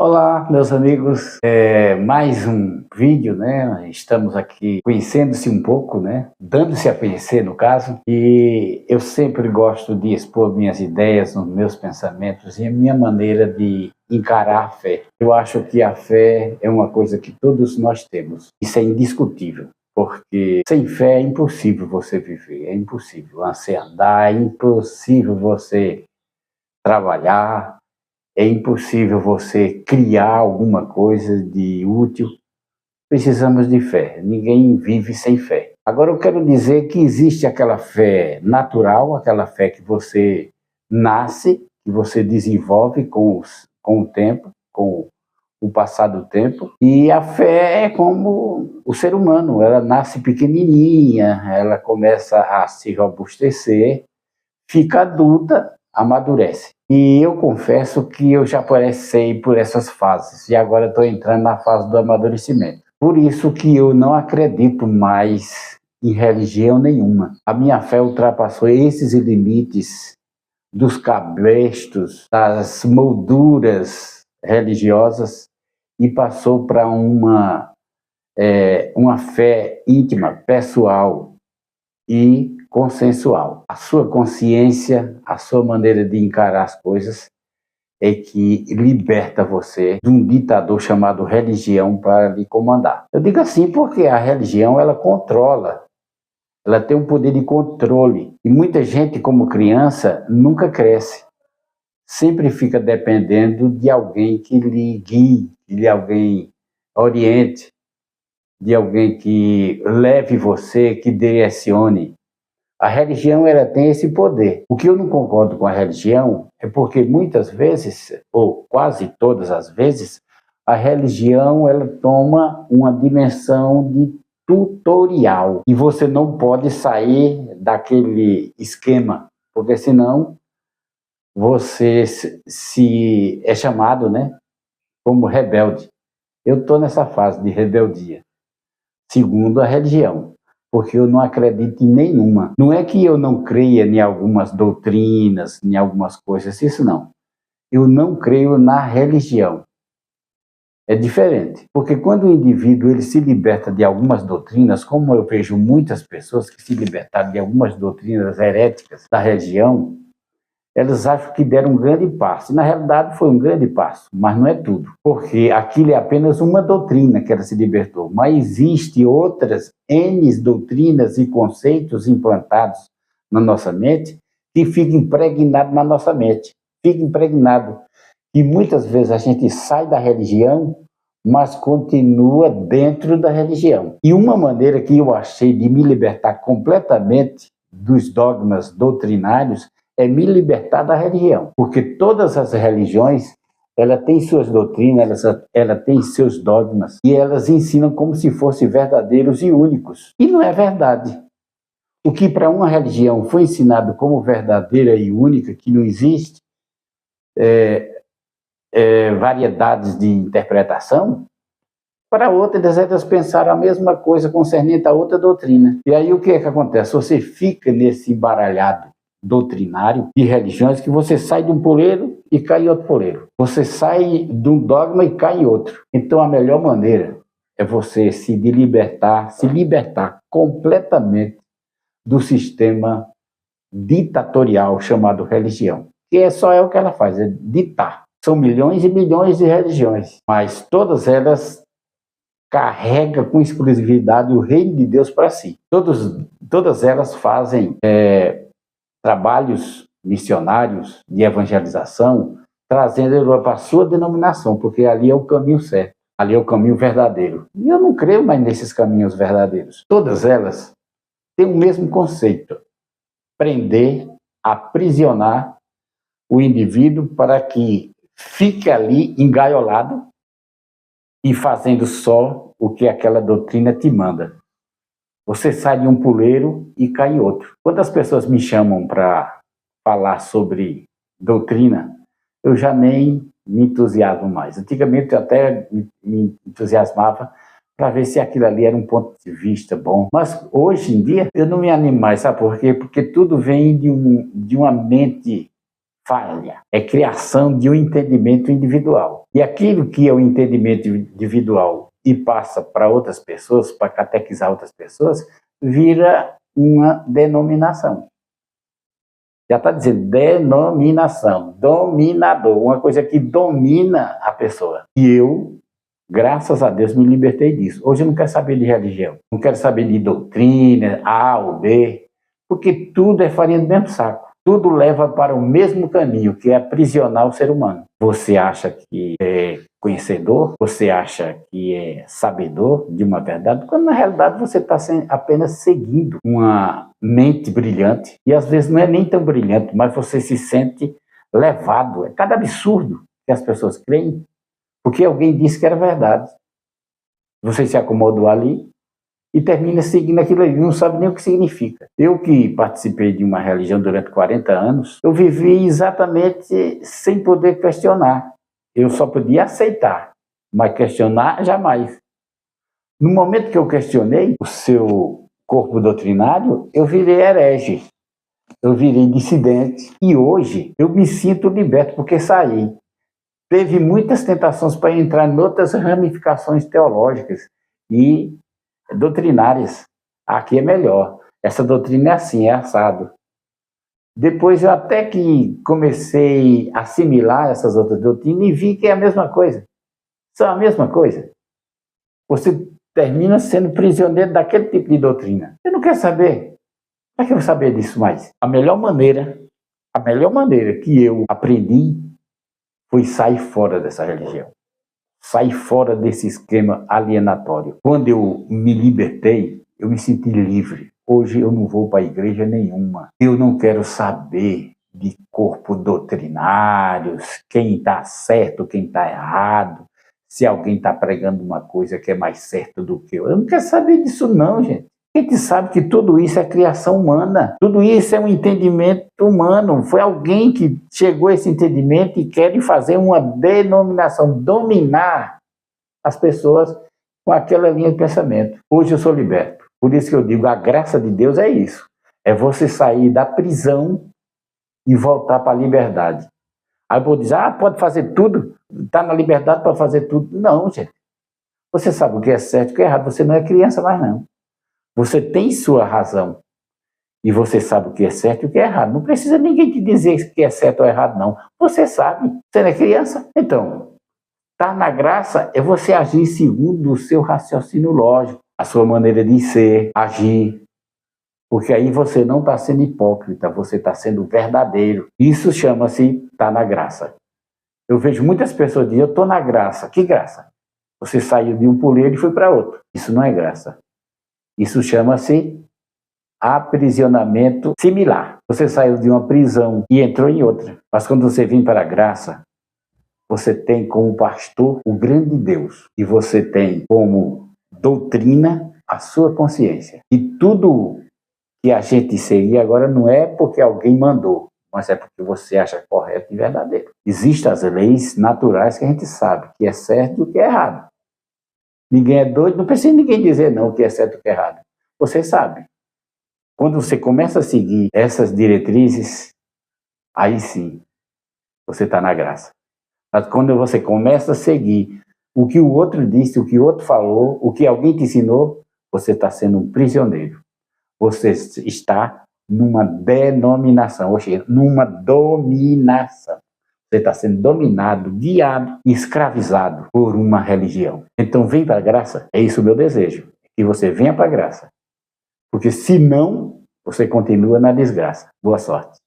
Olá, meus amigos, mais um vídeo, né? Estamos aqui conhecendo-se um pouco, né? Dando-se a conhecer, no caso, e eu sempre gosto de expor minhas ideias, os meus pensamentos e a minha maneira de encarar a fé. Eu acho que a fé é uma coisa que todos nós temos, isso é indiscutível. Porque sem fé é impossível você viver, é impossível você andar, é impossível você trabalhar, é impossível você criar alguma coisa de útil. Precisamos de fé. Ninguém vive sem fé. Agora eu quero dizer que existe aquela fé natural, aquela fé que você nasce, que você desenvolve com o tempo, com o passar do tempo. E a fé é como o ser humano. Ela nasce pequenininha, ela começa a se robustecer, fica adulta, amadurece. E eu confesso que eu já passei por essas fases e agora estou entrando na fase do amadurecimento. Por isso que eu não acredito mais em religião nenhuma. A minha fé ultrapassou esses limites dos cabestos, das molduras religiosas e passou para uma fé íntima, pessoal e consensual. A sua consciência, a sua maneira de encarar as coisas é que liberta você de um ditador chamado religião para lhe comandar. Eu digo assim porque a religião, ela controla, ela tem um poder de controle. E muita gente, como criança, nunca cresce. Sempre fica dependendo de alguém que lhe guie, de alguém oriente, de alguém que leve você, que direcione. A religião, ela tem esse poder. O que eu não concordo com a religião é porque muitas vezes, ou quase todas as vezes, a religião, ela toma uma dimensão de tutorial. E você não pode sair daquele esquema, porque senão você se é chamado, né, como rebelde. Eu estou nessa fase de rebeldia, segundo a religião, porque eu não acredito em nenhuma. Não é que eu não creia em algumas doutrinas, em algumas coisas, isso não. Eu não creio na religião. É diferente, porque quando o indivíduo ele se liberta de algumas doutrinas, como eu vejo muitas pessoas que se libertaram de algumas doutrinas heréticas da religião, elas acham que deram um grande passo. Na realidade, foi um grande passo, mas não é tudo. Porque aquilo é apenas uma doutrina que ela se libertou. Mas existem outras N doutrinas e conceitos implantados na nossa mente que ficam impregnados na nossa mente. Fica impregnado. E muitas vezes a gente sai da religião, mas continua dentro da religião. E uma maneira que eu achei de me libertar completamente dos dogmas doutrinários é me libertar da religião, porque todas as religiões, ela tem suas doutrinas, ela tem seus dogmas, e elas ensinam como se fossem verdadeiros e únicos. E não é verdade. O que para uma religião foi ensinado como verdadeira e única, que não existe variedades de interpretação, para outras elas pensaram a mesma coisa concernente a outra doutrina. E aí o que é que acontece? Você fica nesse embaralhado doutrinário de religiões que você sai de um poleiro e cai em outro poleiro. Você sai de um dogma e cai em outro. Então a melhor maneira é você se libertar completamente do sistema ditatorial chamado religião. Que só é o que ela faz, é ditar. São milhões e milhões de religiões, mas todas elas carregam com exclusividade o reino de Deus para si. Todas elas fazem trabalhos missionários de evangelização, trazendo ele para a sua denominação, porque ali é o caminho certo, ali é o caminho verdadeiro. E eu não creio mais nesses caminhos verdadeiros. Todas elas têm o mesmo conceito: prender, aprisionar o indivíduo para que fique ali engaiolado e fazendo só o que aquela doutrina te manda. Você sai de um puleiro e cai em outro. Quando as pessoas me chamam para falar sobre doutrina, eu já nem me entusiasmo mais. Antigamente eu até me entusiasmava para ver se aquilo ali era um ponto de vista bom. Mas hoje em dia eu não me animo mais, sabe por quê? Porque tudo vem de uma mente falha, é criação de um entendimento individual. E aquilo que é o entendimento individual e passa para outras pessoas, para catequizar outras pessoas, vira uma denominação. Já está dizendo denominação, dominador, uma coisa que domina a pessoa. E eu, graças a Deus, me libertei disso. Hoje eu não quero saber de religião, não quero saber de doutrina, A ou B, porque tudo é farinha do mesmo saco. Tudo leva para o mesmo caminho, que é aprisionar o ser humano. Você acha que é conhecedor, você acha que é sabedor de uma verdade, quando na realidade você está apenas seguindo uma mente brilhante, e às vezes não é nem tão brilhante, mas você se sente levado. É cada absurdo que as pessoas creem, porque alguém disse que era verdade. Você se acomodou ali e termina seguindo aquilo ali, não sabe nem o que significa. Eu que participei de uma religião durante 40 anos, eu vivi exatamente sem poder questionar. Eu só podia aceitar, mas questionar jamais. No momento que eu questionei o seu corpo doutrinário, eu virei herege, eu virei dissidente. E hoje eu me sinto liberto porque saí. Teve muitas tentações para entrar em outras ramificações teológicas e doutrinárias. Aqui é melhor. Essa doutrina é assim, é assado. Depois eu até que comecei a assimilar essas outras doutrinas e vi que é a mesma coisa. São a mesma coisa. Você termina sendo prisioneiro daquele tipo de doutrina. Eu não quero saber. Para que eu vou saber disso mais? A melhor maneira que eu aprendi foi sair fora dessa religião. Sair fora desse esquema alienatório. Quando eu me libertei, eu me senti livre. Hoje eu não vou para a igreja nenhuma. Eu não quero saber de corpo doutrinários, quem está certo, quem está errado, se alguém está pregando uma coisa que é mais certa do que eu. Eu não quero saber disso não, gente. A gente sabe que tudo isso é criação humana, tudo isso é um entendimento humano. Foi alguém que chegou a esse entendimento e quer fazer uma denominação, dominar as pessoas com aquela linha de pensamento. Hoje eu sou liberto. Por isso que eu digo, a graça de Deus é isso. É você sair da prisão e voltar para a liberdade. Aí eu vou dizer, pode fazer tudo, está na liberdade para fazer tudo. Não, gente. Você sabe o que é certo e o que é errado. Você não é criança mais não. Você tem sua razão e você sabe o que é certo e o que é errado. Não precisa ninguém te dizer o que é certo ou errado, não. Você sabe. Você não é criança? Então, estar na graça é você agir segundo o seu raciocínio lógico, a sua maneira de ser, agir. Porque aí você não está sendo hipócrita, você está sendo verdadeiro. Isso chama-se estar na graça. Eu vejo muitas pessoas dizendo, eu estou na graça. Que graça? Você saiu de um puleiro e foi para outro. Isso não é graça. Isso chama-se aprisionamento similar. Você saiu de uma prisão e entrou em outra. Mas quando você vem para a graça, você tem como pastor o grande Deus. E você tem como doutrina a sua consciência. E tudo que a gente segue agora não é porque alguém mandou, mas é porque você acha correto e verdadeiro. Existem as leis naturais que a gente sabe que é certo e o que é errado. Ninguém é doido, não precisa ninguém dizer não o que é certo e o que é errado. Você sabe. Quando você começa a seguir essas diretrizes, aí sim, você está na graça. Mas quando você começa a seguir o que o outro disse, o que o outro falou, o que alguém te ensinou, você está sendo um prisioneiro. Você está numa denominação, ou seja, numa dominação. Você está sendo dominado, guiado e escravizado por uma religião. Então vem para a graça, é isso o meu desejo, que você venha para a graça. Porque senão, você continua na desgraça. Boa sorte.